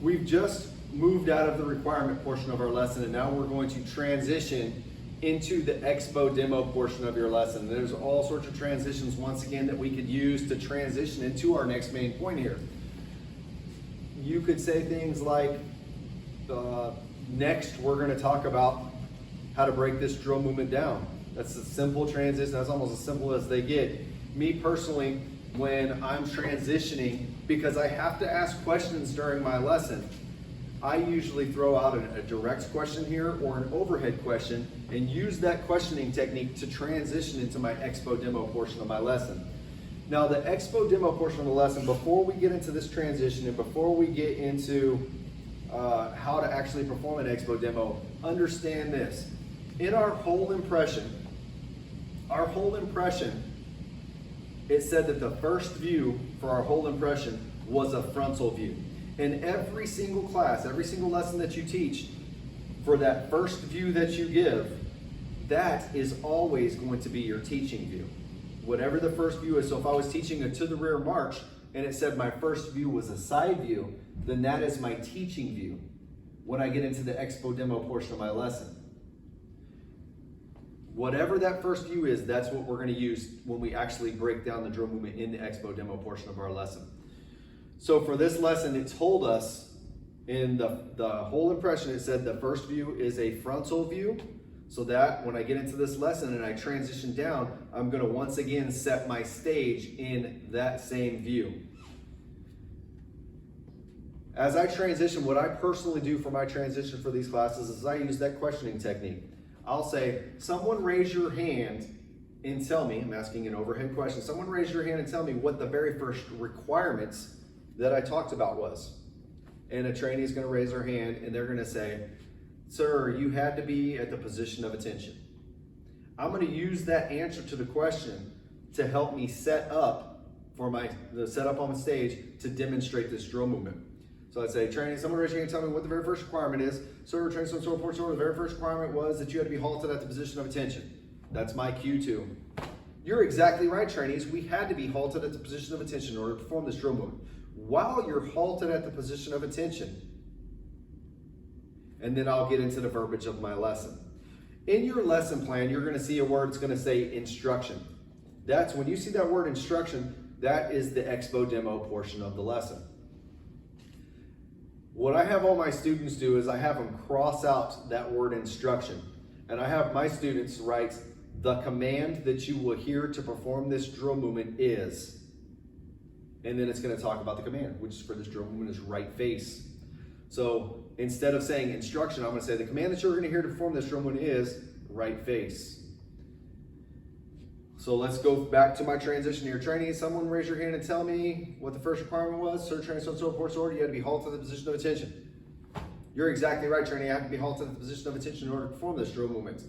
We've just moved out of the requirement portion of our lesson, and now we're going to transition into the Expo demo portion of your lesson. There's all sorts of transitions, once again, that we could use to transition into our next main point here. You could say things like, next we're going to talk about how to break this drill movement down. That's a simple transition. That's almost as simple as they get. Me personally, when I'm transitioning, because I have to ask questions during my lesson, I usually throw out a direct question here or an overhead question and use that questioning technique to transition into my Expo demo portion of my lesson. Now, the Expo demo portion of the lesson, before we get into this transition and before we get into how to actually perform an Expo demo, understand this. In our whole impression, it said that the first view for our whole impression was a frontal view. In every single class, every single lesson that you teach, for that first view that you give, that is always going to be your teaching view. Whatever the first view is, so if I was teaching a to the rear march and it said my first view was a side view, then that is my teaching view when I get into the Expo demo portion of my lesson. Whatever that first view is, that's what we're going to use when we actually break down the drill movement in the Expo demo portion of our lesson. So for this lesson, it told us in the whole impression, it said the first view is a frontal view, so that when I get into this lesson and I transition down, I'm going to once again set my stage in that same view. As I transition, what I personally do for my transition for these classes is I use that questioning technique. I'll say, someone raise your hand and tell me, I'm asking an overhead question, someone raise your hand and tell me what the very first requirements that I talked about was. And a trainee is going to raise their hand and they're going to say, sir, you had to be at the position of attention. I'm going to use that answer to the question to help me set up for the setup on the stage to demonstrate this drill movement. So I'd say, trainee, someone raise your hand and tell me what the very first requirement is. Sir, trainee, so report, the very first requirement was that you had to be halted at the position of attention. That's my cue too. You're exactly right, trainees. We had to be halted at the position of attention in order to perform this drill movement. While you're halted at the position of attention, and then I'll get into the verbiage of my lesson. In your lesson plan, you're going to see a word that's going to say instruction. That's when you see that word instruction, that is the Expo demo portion of the lesson. What I have all my students do is I have them cross out that word instruction. And I have my students write, the command that you will hear to perform this drill movement is, and then it's going to talk about the command, which for this drill movement is right face. So instead of saying instruction, I'm going to say the command that you're going to hear to perform this drill movement is right face. So let's go back to my transition here. Trainee, someone raise your hand and tell me what the first requirement was. Sir, trainee, so reports order, you had to be halted at the position of attention. You're exactly right, trainee. I have to be halted at the position of attention in order to perform this drill movement.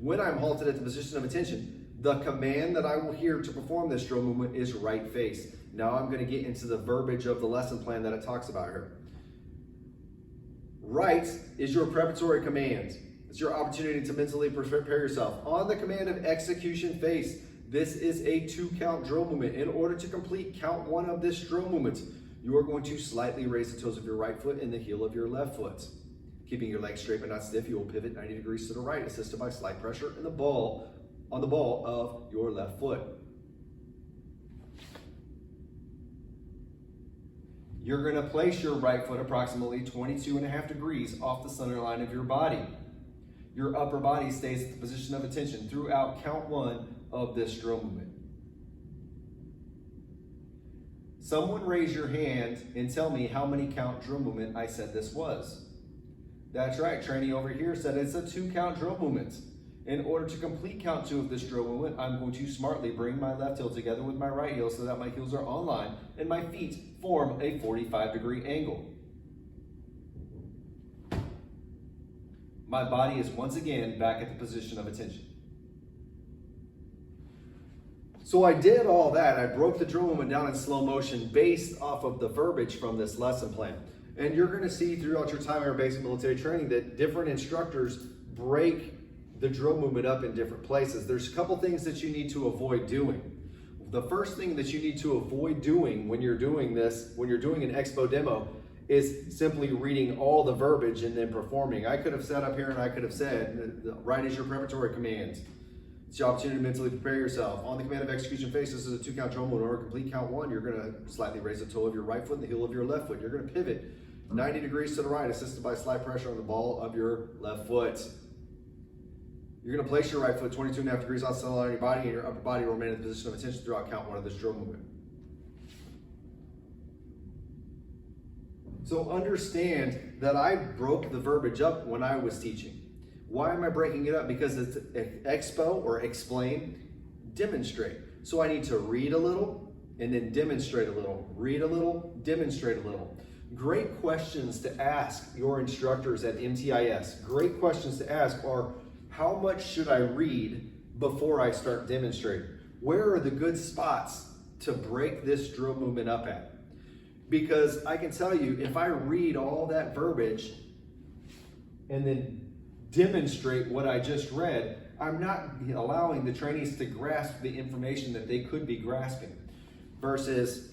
When I'm halted at the position of attention, the command that I will hear to perform this drill movement is right face. Now I'm going to get into the verbiage of the lesson plan that it talks about here. Right is your preparatory command. It's your opportunity to mentally prepare yourself. On the command of execution face, this is a 2-count drill movement. In order to complete count 1 of this drill movement, you are going to slightly raise the toes of your right foot and the heel of your left foot. Keeping your legs straight but not stiff, you will pivot 90 degrees to the right, assisted by slight pressure on the ball of your left foot. You're going to place your right foot approximately 22.5 degrees off the center line of your body. Your upper body stays at the position of attention throughout count 1 of this drill movement. Someone raise your hand and tell me how many count drill movement I said this was. That's right, trainee over here said it's a 2-count drill movement. In order to complete count 2 of this drill movement, I'm going to smartly bring my left heel together with my right heel so that my heels are on line and my feet form a 45-degree angle. My body is once again back at the position of attention. So I did all that. I broke the drill movement down in slow motion based off of the verbiage from this lesson plan. And you're going to see throughout your time in your basic military training that different instructors break the drill movement up in different places. There's a couple things that you need to avoid doing. The first thing that you need to avoid doing when you're doing this, when you're doing an Expo demo, is simply reading all the verbiage and then performing. I could have sat up here and I could have said, right as your preparatory command. It's your opportunity to mentally prepare yourself. On the command of execution phase, this is a 2-count drum. In order to complete count 1, you're going to slightly raise the toe of your right foot and the heel of your left foot. You're going to pivot 90 degrees to the right, assisted by slight pressure on the ball of your left foot. You're going to place your right foot 22.5 degrees outside the line of your body, and your upper body will remain in the position of attention throughout count 1 of this drill movement. So understand that I broke the verbiage up when I was teaching. Why am I breaking it up? Because it's expo or explain, demonstrate. So I need to read a little and then demonstrate a little. Read a little, demonstrate a little. Great questions to ask your instructors at MTIS. Great questions to ask are, how much should I read before I start demonstrating? Where are the good spots to break this drill movement up at? Because I can tell you, if I read all that verbiage and then demonstrate what I just read, I'm not allowing the trainees to grasp the information that they could be grasping. Versus,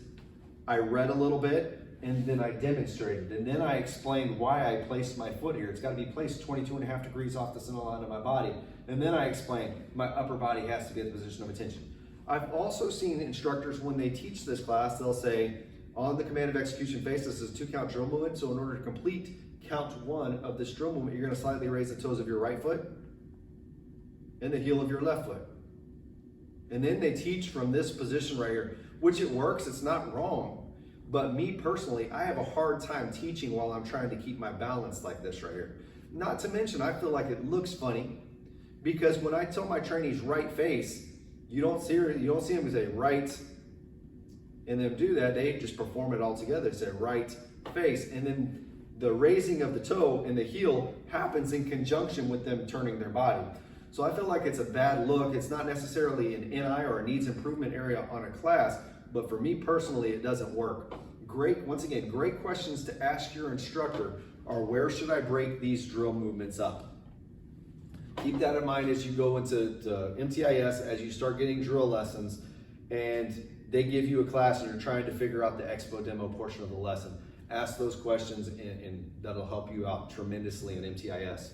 I read a little bit and then I demonstrated, and then I explained why I placed my foot here. It's got to be placed 22.5 degrees off the center line of my body. And then I explained my upper body has to be in the position of attention. I've also seen instructors, when they teach this class, they'll say, on the command of execution phase, this is a 2-count drill movement. So in order to complete count 1 of this drill movement, you're going to slightly raise the toes of your right foot and the heel of your left foot. And then they teach from this position right here, which it works, it's not wrong. But me personally, I have a hard time teaching while I'm trying to keep my balance like this right here. Not to mention, I feel like it looks funny because when I tell my trainees right face, you don't see them say right and then do that. They just perform it all together. They say right face, and then the raising of the toe and the heel happens in conjunction with them turning their body. So I feel like it's a bad look. It's not necessarily an NI or a needs improvement area on a class, but for me personally, it doesn't work. Once again, great questions to ask your instructor are, where should I break these drill movements up? Keep that in mind as you go into MTIS, as you start getting drill lessons, and they give you a class and you're trying to figure out the Expo demo portion of the lesson. Ask those questions and that'll help you out tremendously in MTIS.